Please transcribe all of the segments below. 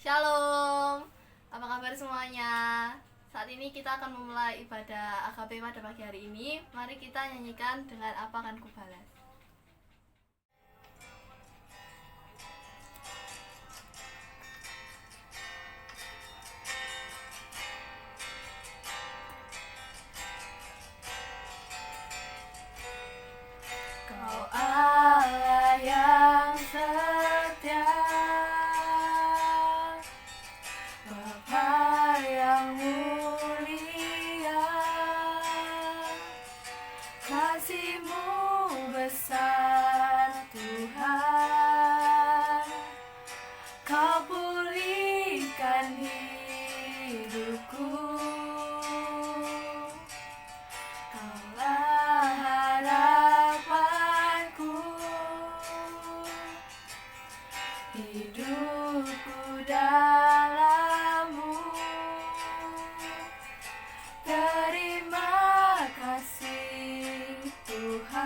Shalom, apa kabar semuanya? Saat ini kita akan memulai ibadah AKP pada pagi hari ini. Mari kita nyanyikan dengan Apa Akan Kubalas. Kau Allah yang setia, Bapa yang mulia, kasih-Mu besar Tuhan, Kau pulihkan hidupku, Kaulah harapanku, hidupku dalam-Mu. Terima kasih Tuhan,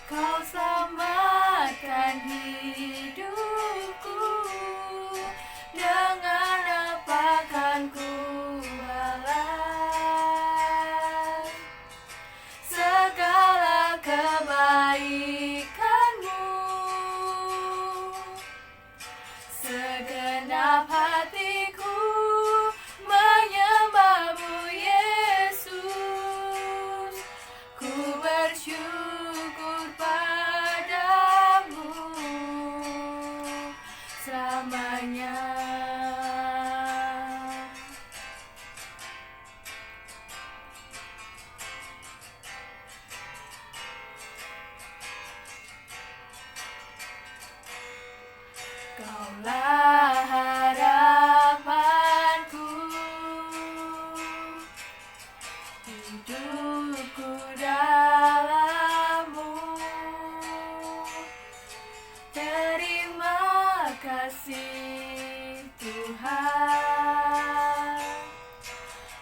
Kau selamatkan hidupku. Dengan apa kan ku balas segala kebaikan-Mu? Segenap hatiku menyembah-Mu Yesus, ku bersyukur padamu selamanya. Kaulah harapanku, hidupku dalam-Mu. Terima kasih Tuhan,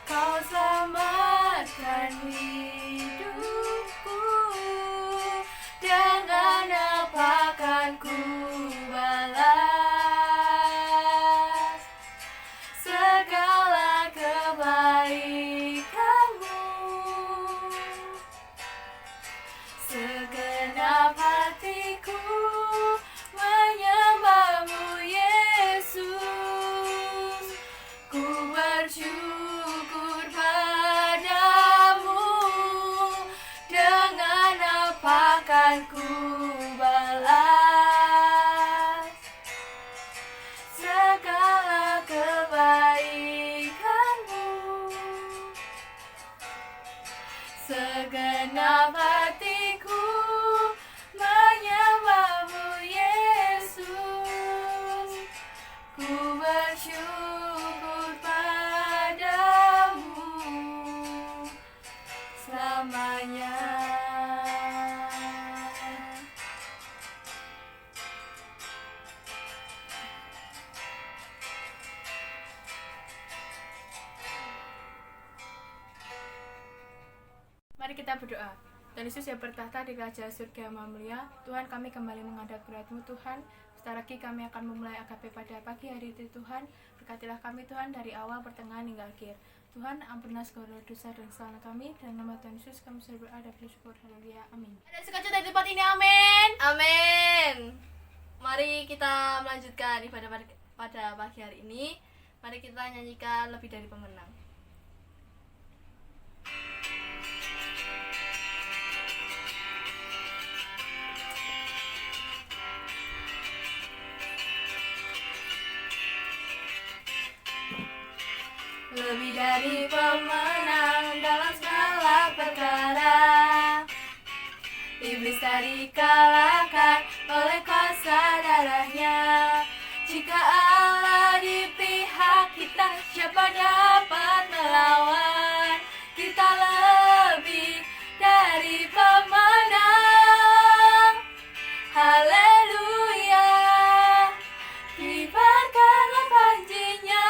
Kau selamatkan hidupku. Dengan apa kan ku balas segala kebaikan-Mu? Segenap hatiku menyembah-Mu Yesus, ku bersyukur padamu. Dengan apa kan ku balas segala kebaikan-Mu? Segenap hatiku menyembah-Mu Yesus, ku bersyukur padamu selamanya. Mari kita berdoa. Tuhan Yesus yang bertahta di kerajaan surga yang maha mulia, Tuhan, kami kembali menghadap hadirat-Mu Tuhan. Sebentar lagi kami akan memulai AKP pada pagi hari itu Tuhan. Berkatilah kami Tuhan dari awal, pertengahan hingga akhir. Tuhan, ampunilah segala dosa dan kesalahan kami. Dalam nama Tuhan Yesus kami sudah berdoa dan bersyukur. Haleluya. Amin. Ada sukacita di tempat ini. Amin. Amin. Mari kita melanjutkan ibadah pada pagi hari ini. Mari kita nyanyikan Lebih Dari Pemenang. Lebih dari pemenang dalam segala perkara, iblis tadi kalahkan oleh kuasa darahnya. Jika Allah di pihak kita, siapa dapat melawan? Kita lebih dari pemenang. Haleluya. Kibarkanlah panjinya,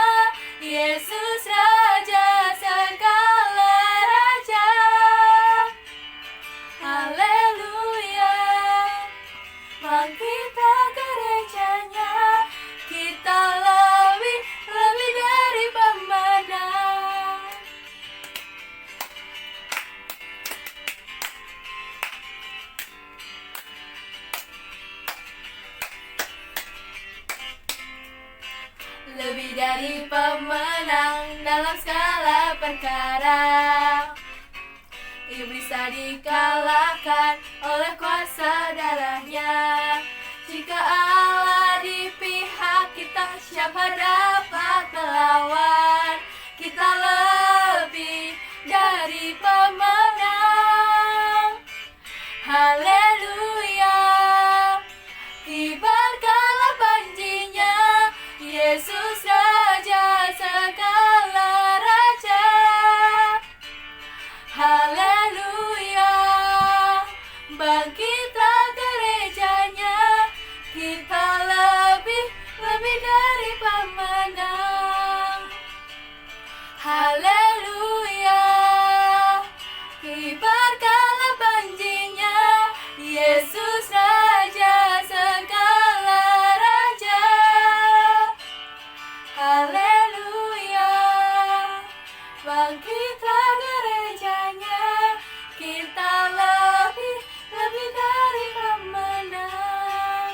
Yesus Raja segala raja. Haleluya. Bangkitlah gerejanya, jadi pemenang dalam segala perkara. Iblis tak dikalahkan oleh kuasa darahnya. Jika Allah di pihak kita, siapa dapat melawan? Kita lebih dari pemenang. Haleluya, kibarkanlah panjinya, Yesus Raja segala raja. Haleluya, bangkitlah gerejanya, kita lebih dari pemenang. Haleluya, kibarkanlah panjinya, Yesus Raja segala raja. Haleluya, bangkitlah gerejanya, kita lebih dari pemenang.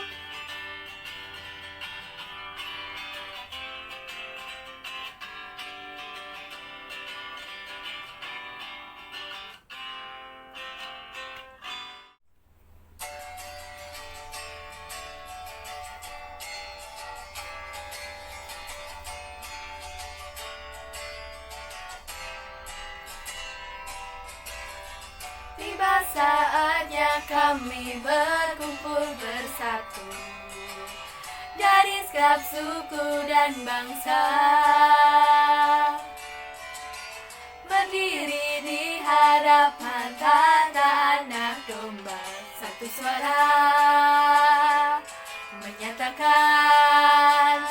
Tiba saatnya kami berkumpul bersatu dari segala suku dan bangsa, berdiri di hadapan tata anak domba, satu suara menyatakan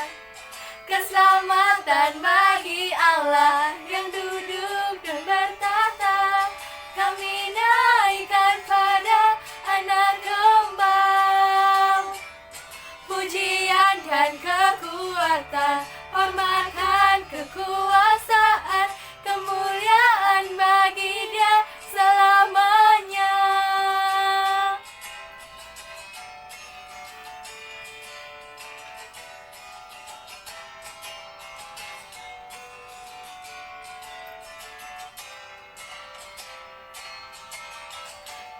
keselamatan bagi Allah yang duduk dan bertata. Kami naikkan pada anak domba pujian dan kekuatan, hormatkan kekuasaan, kemuliaan bagi Dia selamanya.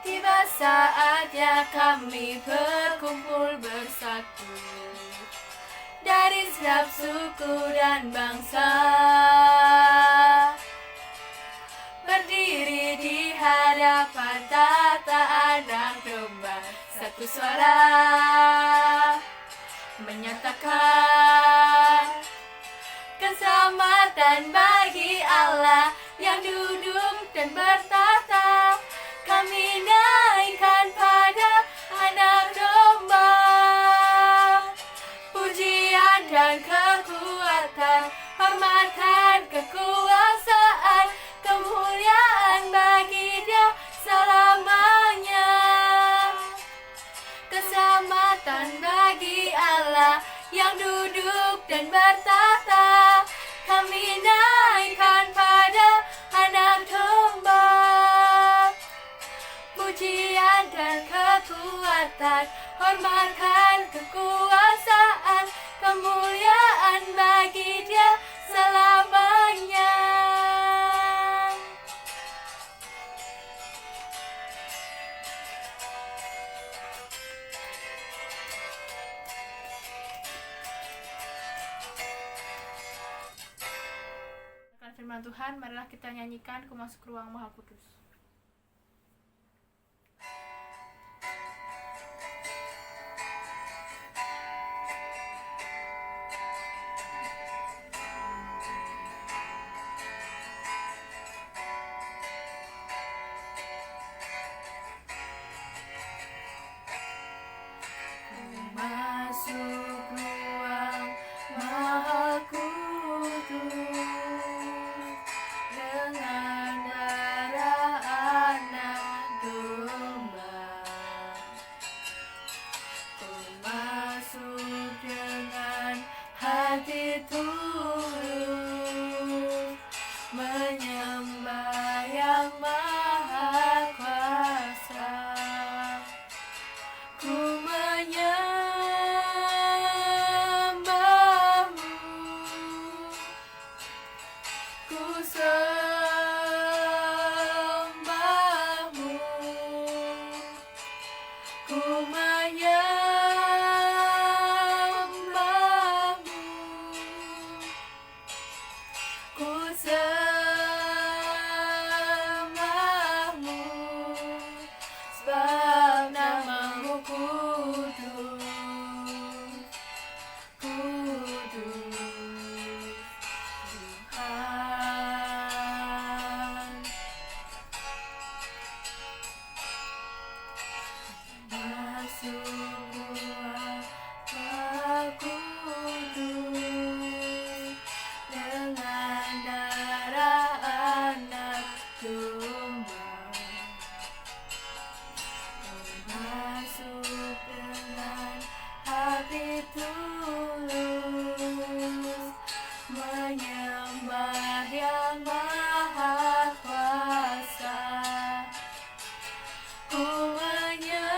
Tiba saatnya kami berkumpul bersatu dari setiap suku dan bangsa, berdiri di hadapan tata anak domba, satu suara menyatakan keselamatan bagi Allah yang duduk dan bertata. Kami naikkan pada anak domba pujian dan kekuatan, hormatkan kekuasaan, kemuliaan bagi Dia selamanya. Keselamatan bagi Allah yang duduk dan bertata. Kami naikkan pada anak domba pujian dan kekuatan, hormatkan kekuasaan, kemuliaan bagi Dia selamanya. Firman Tuhan, marilah kita nyanyikan Ku Masuk Ruang Maha Kudus. Masuk ruang Maha Kudus dengan darah anak domba. Ku masuk dengan hati tulus, menyembah Yang Maha Kuasa. Ku menyembah ku menyembahmu, ku sembahmu, sebab namamu kudus, kudus Tuhan. Sungguh aku kudus dengan darah anak domba, masuk dengan hati tulus, menyembah yang maha kuasa. Ku menyembahmu,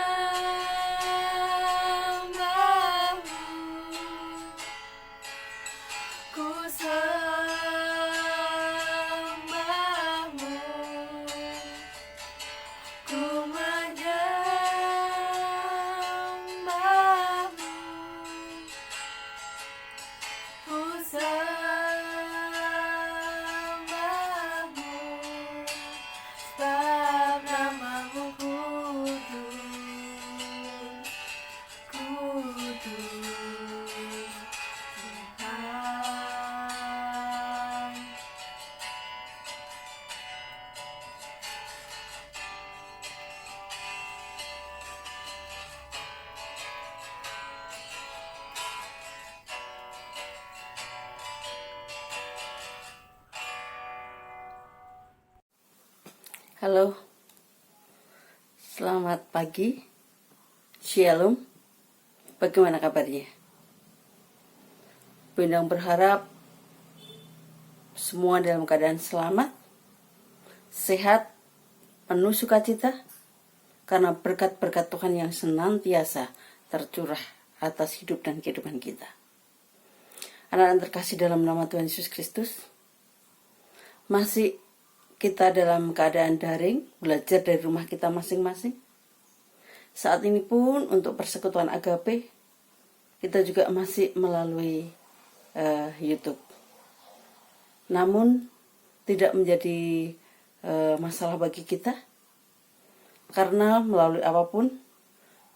ku sembahmu, ku menyembahmu, ku sembahmu, sebab namamu kudus, kudus Tuhan. Halo, selamat pagi, Shalom, bagaimana kabarnya? Bindang berharap semua dalam keadaan selamat, sehat, penuh sukacita, karena berkat-berkat Tuhan yang senantiasa tercurah atas hidup dan kehidupan kita. Anak-anak terkasih dalam nama Tuhan Yesus Kristus, masih kita dalam keadaan daring, belajar dari rumah kita masing-masing. Saat ini pun untuk persekutuan agape, kita juga masih melalui YouTube. Namun tidak menjadi masalah bagi kita, karena melalui apapun,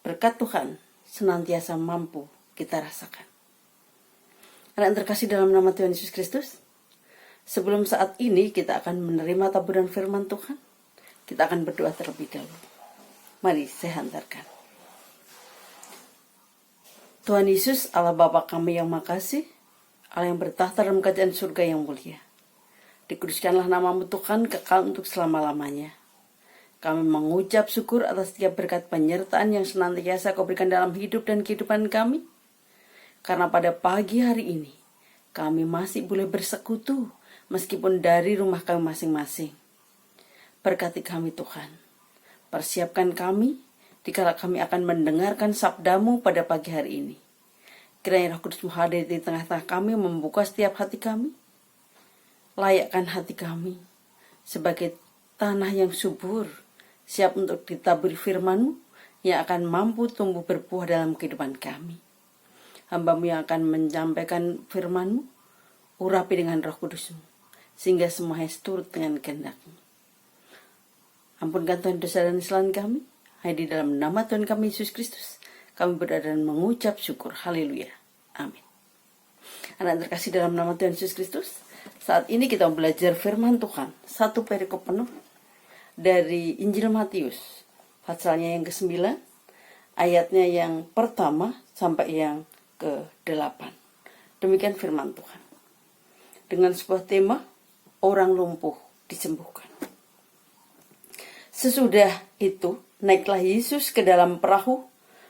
berkat Tuhan senantiasa mampu kita rasakan. Anak yang terkasih dalam nama Tuhan Yesus Kristus, sebelum saat ini kita akan menerima taburan firman Tuhan, kita akan berdoa terlebih dahulu. Mari saya hantarkan. Tuhan Yesus, Allah Bapa kami yang makasih, Allah yang bertahta dalam kerajaan surga yang mulia. Dikuduskanlah namamu Tuhan kekal untuk selama-lamanya. Kami mengucap syukur atas setiap berkat penyertaan yang senantiasa Kau berikan dalam hidup dan kehidupan kami. Karena pada pagi hari ini, kami masih boleh bersekutu meskipun dari rumah kami masing-masing. Berkati kami Tuhan. Persiapkan kami dikala kami akan mendengarkan sabdamu pada pagi hari ini. Kiranya Roh Kudus hadir di tengah-tengah kami, membuka setiap hati kami. Layakkan hati kami sebagai tanah yang subur, siap untuk ditaburi firman-Mu yang akan mampu tumbuh berbuah dalam kehidupan kami. Hamba-Mu yang akan menyampaikan firman-Mu, urapi dengan Roh Kudus-Mu, sehingga semuanya turut dengan kehendak-Mu. Ampunkan Tuhan dosa dan kesalahan kami. Hanya di dalam nama Tuhan kami Yesus Kristus, kami berdoa dan mengucap syukur. Haleluya. Amin. Anak terkasih dalam nama Tuhan Yesus Kristus, saat ini kita belajar firman Tuhan, satu perikop penuh dari Injil Matius, pasalnya yang ke-9, ayatnya yang pertama sampai yang ke-8. Demikian firman Tuhan. Dengan sebuah tema, orang lumpuh disembuhkan. Sesudah itu, naiklah Yesus ke dalam perahu,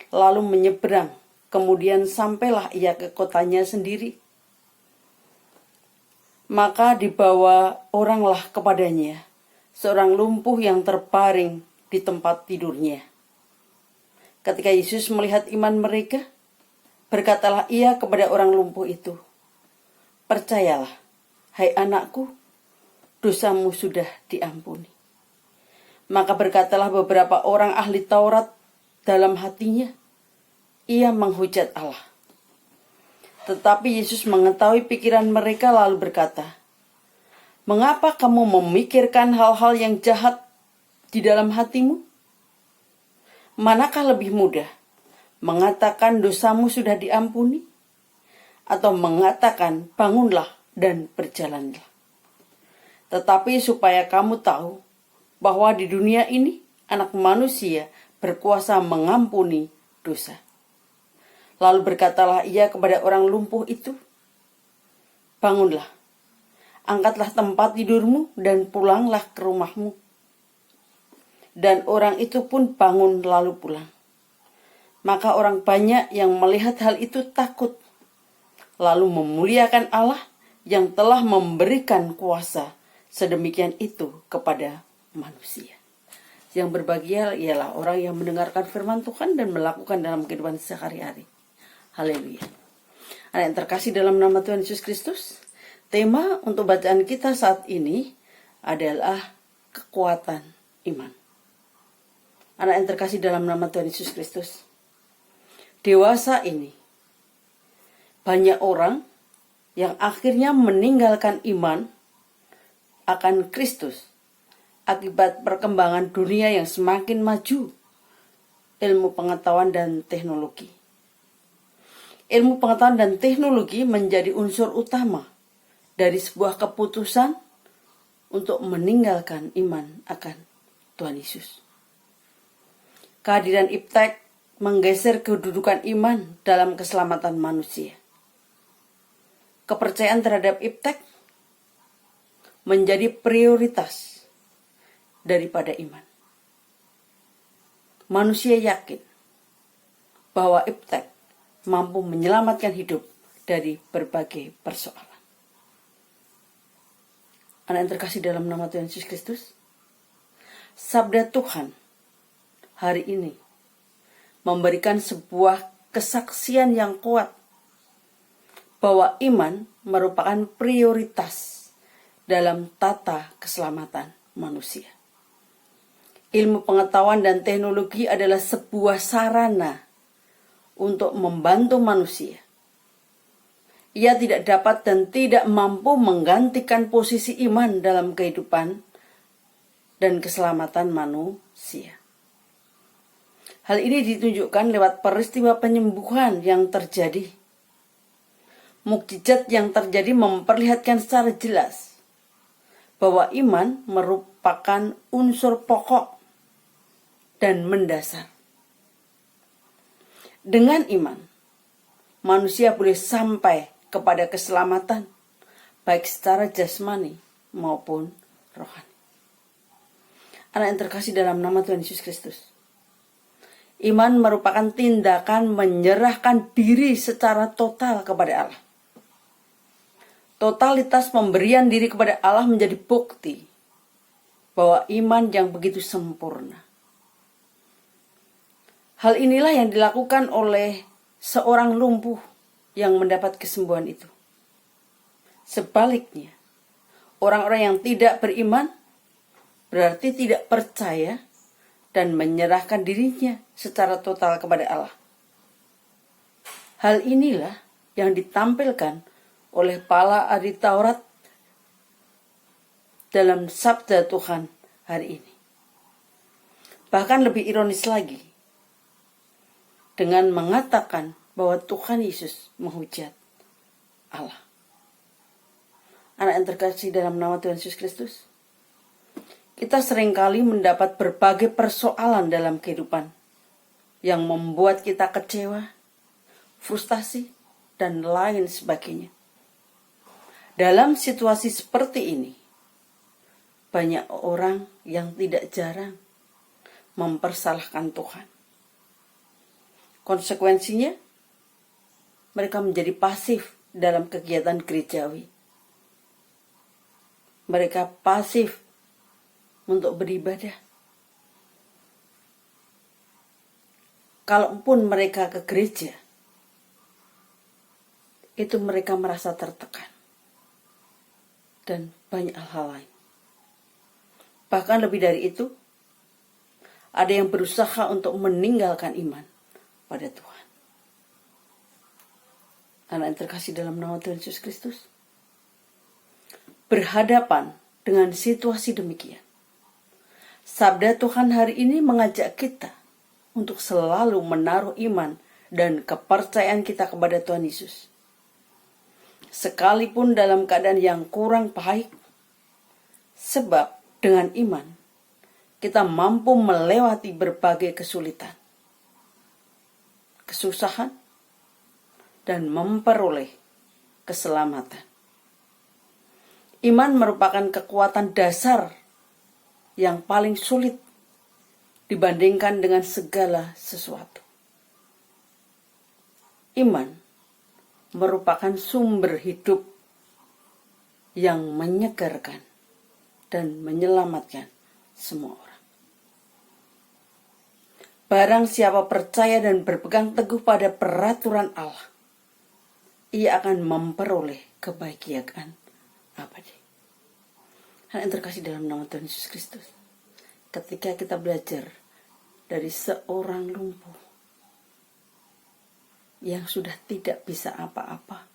lalu menyeberang. Kemudian sampailah ia ke kotanya sendiri. Maka dibawa oranglah kepadanya seorang lumpuh yang terbaring di tempat tidurnya. Ketika Yesus melihat iman mereka, berkatalah ia kepada orang lumpuh itu, "Percayalah, hai anakku, dosamu sudah diampuni." Maka berkatalah beberapa orang ahli Taurat dalam hatinya ia menghujat Allah. Tetapi Yesus mengetahui pikiran mereka lalu berkata, "Mengapa kamu memikirkan hal-hal yang jahat di dalam hatimu? Manakah lebih mudah, mengatakan dosamu sudah diampuni, atau mengatakan bangunlah dan berjalanlah? Tetapi supaya kamu tahu bahwa di dunia ini Anak Manusia berkuasa mengampuni dosa." Lalu berkatalah ia kepada orang lumpuh itu, "Bangunlah, angkatlah tempat tidurmu dan pulanglah ke rumahmu." Dan orang itu pun bangun lalu pulang. Maka orang banyak yang melihat hal itu takut, lalu memuliakan Allah yang telah memberikan kuasa sedemikian itu kepada manusia. Yang berbahagia ialah orang yang mendengarkan firman Tuhan dan melakukan dalam kehidupan sehari-hari. Haleluya. Anak yang terkasih dalam nama Tuhan Yesus Kristus, tema untuk bacaan kita saat ini adalah kekuatan iman. Anak yang terkasih dalam nama Tuhan Yesus Kristus, dewasa ini banyak orang yang akhirnya meninggalkan iman akan Kristus akibat perkembangan dunia yang semakin maju, ilmu pengetahuan dan teknologi. Ilmu pengetahuan dan teknologi menjadi unsur utama dari sebuah keputusan untuk meninggalkan iman akan Tuhan Yesus. Kehadiran iptek menggeser kedudukan iman dalam keselamatan manusia. Kepercayaan terhadap iptek menjadi prioritas daripada iman. Manusia yakin bahwa iptek mampu menyelamatkan hidup dari berbagai persoalan. Anak yang terkasih dalam nama Tuhan Yesus Kristus, sabda Tuhan hari ini memberikan sebuah kesaksian yang kuat bahwa iman merupakan prioritas dalam tata keselamatan manusia. Ilmu pengetahuan dan teknologi adalah sebuah sarana untuk membantu manusia. Ia tidak dapat dan tidak mampu menggantikan posisi iman dalam kehidupan dan keselamatan manusia. Hal ini ditunjukkan lewat peristiwa penyembuhan yang terjadi. Mukjizat yang terjadi memperlihatkan secara jelas bahwa iman merupakan unsur pokok dan mendasar. Dengan iman, manusia boleh sampai kepada keselamatan, baik secara jasmani maupun rohani. Anak yang terkasih dalam nama Tuhan Yesus Kristus, iman merupakan tindakan menyerahkan diri secara total kepada Allah. Totalitas pemberian diri kepada Allah menjadi bukti bahwa iman yang begitu sempurna. Hal inilah yang dilakukan oleh seorang lumpuh yang mendapat kesembuhan itu. Sebaliknya, orang-orang yang tidak beriman berarti tidak percaya dan menyerahkan dirinya secara total kepada Allah. Hal inilah yang ditampilkan oleh para ahli Taurat dalam sabda Tuhan hari ini. Bahkan lebih ironis lagi, dengan mengatakan bahwa Tuhan Yesus menghujat Allah. Anak yang terkasih dalam nama Tuhan Yesus Kristus, kita seringkali mendapat berbagai persoalan dalam kehidupan yang membuat kita kecewa, frustasi, dan lain sebagainya. Dalam situasi seperti ini, banyak orang yang tidak jarang mempersalahkan Tuhan. Konsekuensinya, mereka menjadi pasif dalam kegiatan gerejawi. Mereka pasif untuk beribadah. Kalaupun mereka ke gereja, itu mereka merasa tertekan. Dan banyak hal lain. Bahkan lebih dari itu, ada yang berusaha untuk meninggalkan iman pada Tuhan. Anak yang terkasih dalam nama Tuhan Yesus Kristus, berhadapan dengan situasi demikian, sabda Tuhan hari ini mengajak kita untuk selalu menaruh iman dan kepercayaan kita kepada Tuhan Yesus. Sekalipun dalam keadaan yang kurang baik, sebab dengan iman kita mampu melewati berbagai kesulitan, kesusahan, dan memperoleh keselamatan. Iman merupakan kekuatan dasar yang paling sulit dibandingkan dengan segala sesuatu. Iman merupakan sumber hidup yang menyegarkan dan menyelamatkan semua orang. Barang siapa percaya dan berpegang teguh pada peraturan Allah, ia akan memperoleh kebahagiaan abadi. Hal yang terkasih dalam nama Tuhan Yesus Kristus, ketika kita belajar dari seorang lumpuh yang sudah tidak bisa apa-apa,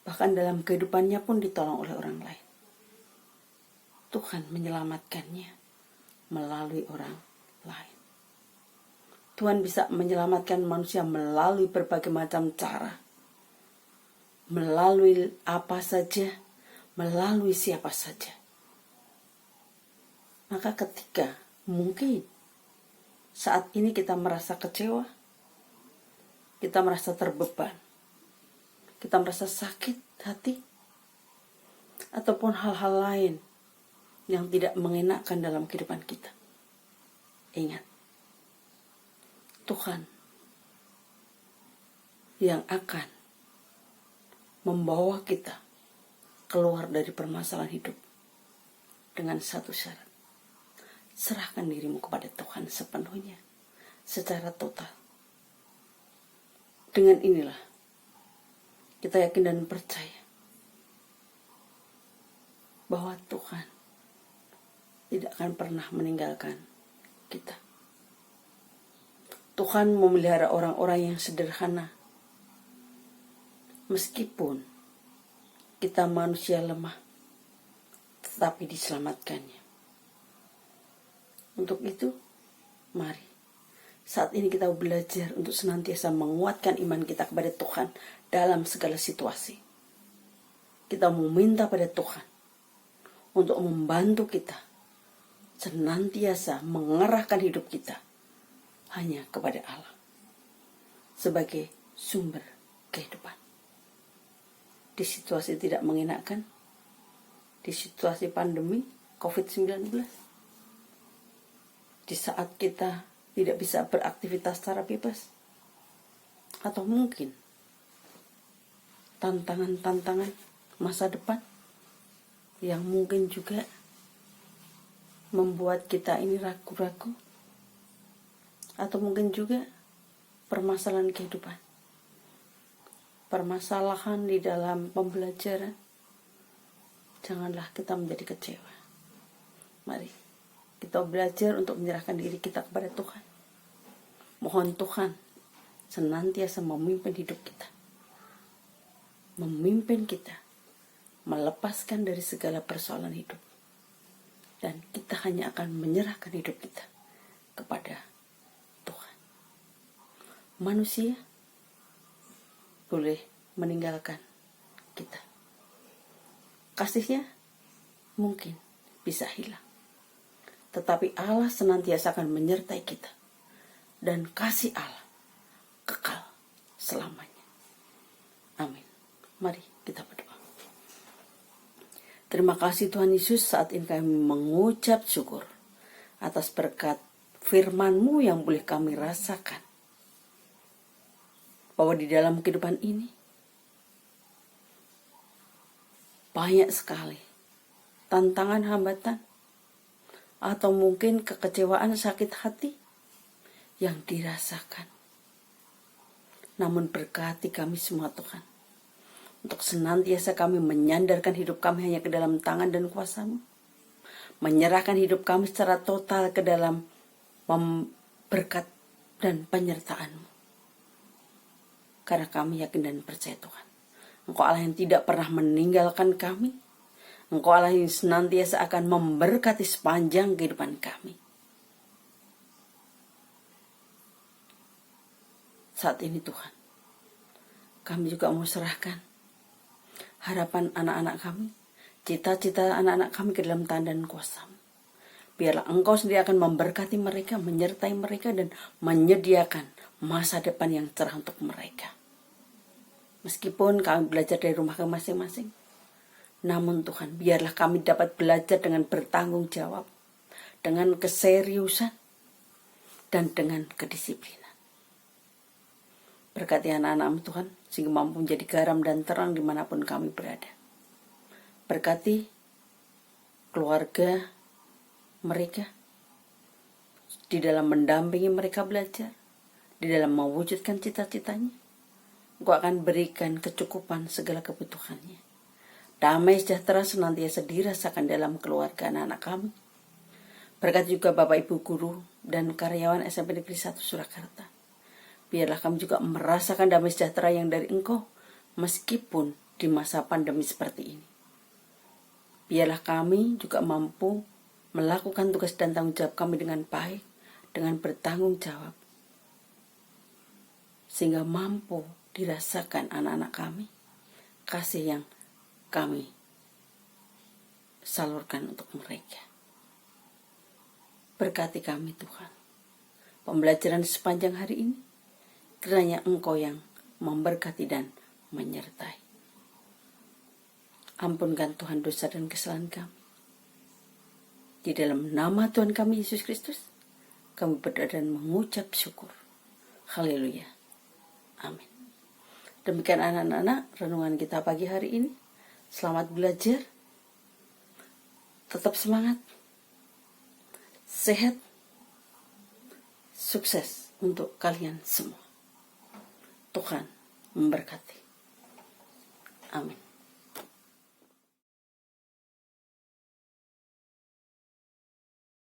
bahkan dalam kehidupannya pun ditolong oleh orang lain, Tuhan menyelamatkannya melalui orang lain. Tuhan bisa menyelamatkan manusia melalui berbagai macam cara, melalui apa saja, melalui siapa saja. Maka ketika mungkin saat ini kita merasa kecewa, kita merasa terbeban, kita merasa sakit hati, ataupun hal-hal lain yang tidak mengenakan dalam kehidupan kita, ingat, Tuhan yang akan membawa kita keluar dari permasalahan hidup dengan satu syarat. Serahkan dirimu kepada Tuhan sepenuhnya, secara total. Dengan inilah kita yakin dan percaya bahwa Tuhan tidak akan pernah meninggalkan kita. Tuhan memelihara orang-orang yang sederhana, meskipun kita manusia lemah, tetapi diselamatkannya. Untuk itu, mari saat ini kita belajar untuk senantiasa menguatkan iman kita kepada Tuhan dalam segala situasi. Kita meminta pada Tuhan untuk membantu kita senantiasa mengerahkan hidup kita hanya kepada Allah sebagai sumber kehidupan. Di situasi tidak mengenakan, di situasi pandemi COVID-19, di saat kita tidak bisa beraktivitas secara bebas, atau mungkin tantangan-tantangan masa depan yang mungkin juga membuat kita ini ragu-ragu, atau mungkin juga permasalahan kehidupan, permasalahan di dalam pembelajaran. Janganlah kita menjadi kecewa. Mari kita belajar untuk menyerahkan diri kita kepada Tuhan. Mohon Tuhan senantiasa memimpin hidup kita, memimpin kita, melepaskan dari segala persoalan hidup, dan kita hanya akan menyerahkan hidup kita kepada Tuhan. Manusia boleh meninggalkan kita, kasihnya mungkin bisa hilang, tetapi Allah senantiasa akan menyertai kita, dan kasih Allah kekal selamanya. Amin. Mari kita berdoa. Terima kasih Tuhan Yesus, saat ini kami mengucap syukur atas berkat firman-Mu yang boleh kami rasakan, bahwa di dalam kehidupan ini banyak sekali tantangan, hambatan, atau mungkin kekecewaan, sakit hati yang dirasakan. Namun berkati kami semua Tuhan, untuk senantiasa kami menyandarkan hidup kami hanya ke dalam tangan dan kuasa-Mu, menyerahkan hidup kami secara total ke dalam berkat dan penyertaan-Mu. Karena kami yakin dan percaya Tuhan, Engkau Allah yang tidak pernah meninggalkan kami. Engkau Allah yang senantiasa akan memberkati sepanjang kehidupan kami. Saat ini Tuhan, kami juga mau serahkan harapan anak-anak kami, cita-cita anak-anak kami ke dalam tangan dan kuasa-Mu. Biarlah Engkau sendiri akan memberkati mereka, menyertai mereka, dan menyediakan masa depan yang cerah untuk mereka. Meskipun kami belajar dari rumah kami masing-masing, namun Tuhan, biarlah kami dapat belajar dengan bertanggung jawab, dengan keseriusan, dan dengan kedisiplinan. Berkati anak-anak-Mu Tuhan, sehingga mampu menjadi garam dan terang dimanapun kami berada. Berkati keluarga mereka di dalam mendampingi mereka belajar, di dalam mewujudkan cita-citanya. Engkau akan berikan kecukupan segala kebutuhannya. Damai sejahtera senantiasa dirasakan dalam keluarga anak-anak kami. Berkati juga Bapak Ibu guru dan karyawan SMP Negeri 1 Surakarta. Biarlah kami juga merasakan damai sejahtera yang dari Engkau, meskipun di masa pandemi seperti ini. Biarlah kami juga mampu melakukan tugas dan tanggung jawab kami dengan baik, dengan bertanggung jawab, sehingga mampu dirasakan anak-anak kami kasih yang kami salurkan untuk mereka. Berkati kami Tuhan, pembelajaran sepanjang hari ini, kiranya Engkau yang memberkati dan menyertai. Ampunkan Tuhan dosa dan kesalahan kami. Di dalam nama Tuhan kami Yesus Kristus, kami berdoa dan mengucap syukur. Haleluya. Amin. Demikian anak-anak renungan kita pagi hari ini. Selamat belajar. Tetap semangat. Sehat. Sukses untuk kalian semua. Tuhan memberkati. Amin.